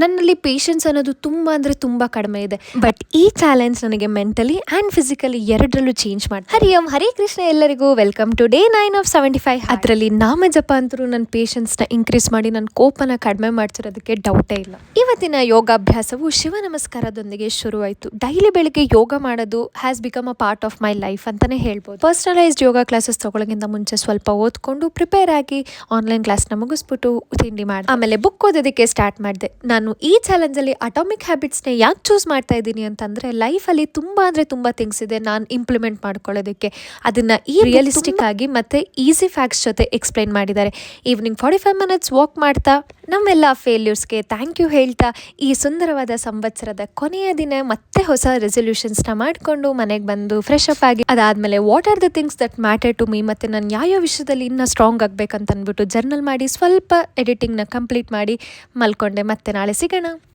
ನನ್ನಲ್ಲಿ ಪೇಷನ್ಸ್ ಅನ್ನೋದು ತುಂಬ ಅಂದರೆ ತುಂಬ ಕಡಿಮೆ ಇದೆ. ಬಟ್ ಈ ಚಾಲೆಂಜ್ ನನಗೆ ಮೆಂಟಲಿ ಆ್ಯಂಡ್ ಫಿಸಿಕಲಿ ಎರಡರಲ್ಲೂ ಚೇಂಜ್ ಮಾಡಿ. ಹರಿ ಓಂ, ಹರೇ ಕೃಷ್ಣ. ಎಲ್ಲರಿಗೂ ವೆಲ್ಕಮ್ ಟು ಡೇ 9 of 75. ಅದರಲ್ಲಿ ನಾಮ ಜಪ ಅಂತರೂ ನನ್ನ ಪೇಷನ್ಸ್ನ ಇನ್ಕ್ರೀಸ್ ಮಾಡಿ ನನ್ನ ಕೋಪನ ಕಡಿಮೆ ಮಾಡ್ತಿರೋದಕ್ಕೆ ಡೌಟೇ ಇಲ್ಲ. ಇವತ್ತಿನ ಯೋಗಾಭ್ಯಾಸವು ಶಿವ ನಮಸ್ಕಾರದೊಂದಿಗೆ ಶುರುವಾಯಿತು. ಡೈಲಿ ಬೆಳಿಗ್ಗೆ ಯೋಗ ಮಾಡೋದು has become a part of my life ಅಂತಲೇ ಹೇಳ್ಬೋದು. ಪರ್ಸನಲೈಸ್ಡ್ ಯೋಗ ಕ್ಲಾಸಸ್ ತಗೊಳ್ಳೋಕ್ಕಿಂತ ಮುಂಚೆ ಸ್ವಲ್ಪ ಓದ್ಕೊಂಡು ಪ್ರಿಪೇರ್ ಆಗಿ ಆನ್ಲೈನ್ ಕ್ಲಾಸ್ನ ಮುಗಿಸ್ಬಿಟ್ಟು ತಿಂಡಿ ಮಾಡಿದೆ. ಆಮೇಲೆ ಬುಕ್ ಓದೋದಕ್ಕೆ ಸ್ಟಾರ್ಟ್ ಮಾಡಿದೆ. ನಾನು ಈ ಚಾಲೆಂಜಲ್ಲಿ ಅಟಾಮಿಕ್ ಹ್ಯಾಬಿಟ್ಸ್ನ ಯಾಕೆ ಚೂಸ್ ಮಾಡ್ತಾ ಇದ್ದೀನಿ ಅಂತಂದರೆ, ಲೈಫಲ್ಲಿ ತುಂಬ ಅಂದರೆ ತುಂಬ ಥಿಂಗ್ಸ್ ಇದೆ ನಾನು ಇಂಪ್ಲಿಮೆಂಟ್ ಮಾಡ್ಕೊಳ್ಳೋದಕ್ಕೆ. ಅದನ್ನು ಈ ರಿಯಲಿಸ್ಟಿಕ್ ಆಗಿ ಮತ್ತು ಈಸಿ ಫ್ಯಾಕ್ಟ್ಸ್ ಜೊತೆ ಎಕ್ಸ್ಪ್ಲೈನ್ ಮಾಡಿದ್ದಾರೆ. ಈವ್ನಿಂಗ್ 45 minutes ವಾಕ್ ಮಾಡ್ತಾ ನಮ್ಮೆಲ್ಲ ಫೇಲ್ಯೂರ್ಸ್ಗೆ ಥ್ಯಾಂಕ್ ಯು ಹೇಳ್ತಾ ಈ ಸುಂದರವಾದ ಸಂವತ್ಸರದ ಕೊನೆಯ ದಿನ ಮತ್ತೆ ಹೊಸ ರೆಸೊಲ್ಯೂಷನ್ಸ್ನ ಮಾಡಿಕೊಂಡು ಮನೆಗೆ ಬಂದು ಫ್ರೆಶ್ ಅಪ್ ಆಗಿ ಅದಾದಮೇಲೆ what are the things that matter to me, ಮತ್ತು ನಾನು ಯಾವ ವಿಷಯದಲ್ಲಿ ಇನ್ನೂ ಸ್ಟ್ರಾಂಗ್ ಆಗಬೇಕಂತ ಅಂದ್ಬಿಟ್ಟು ಜರ್ನಲ್ ಮಾಡಿ ಸ್ವಲ್ಪ ಎಡಿಟಿಂಗ್ನ ಕಂಪ್ಲೀಟ್ ಮಾಡಿ ಮಲ್ಕೊಂಡೆ. ಮತ್ತೆ ನಾಳೆ ಸಿಗೋಣ.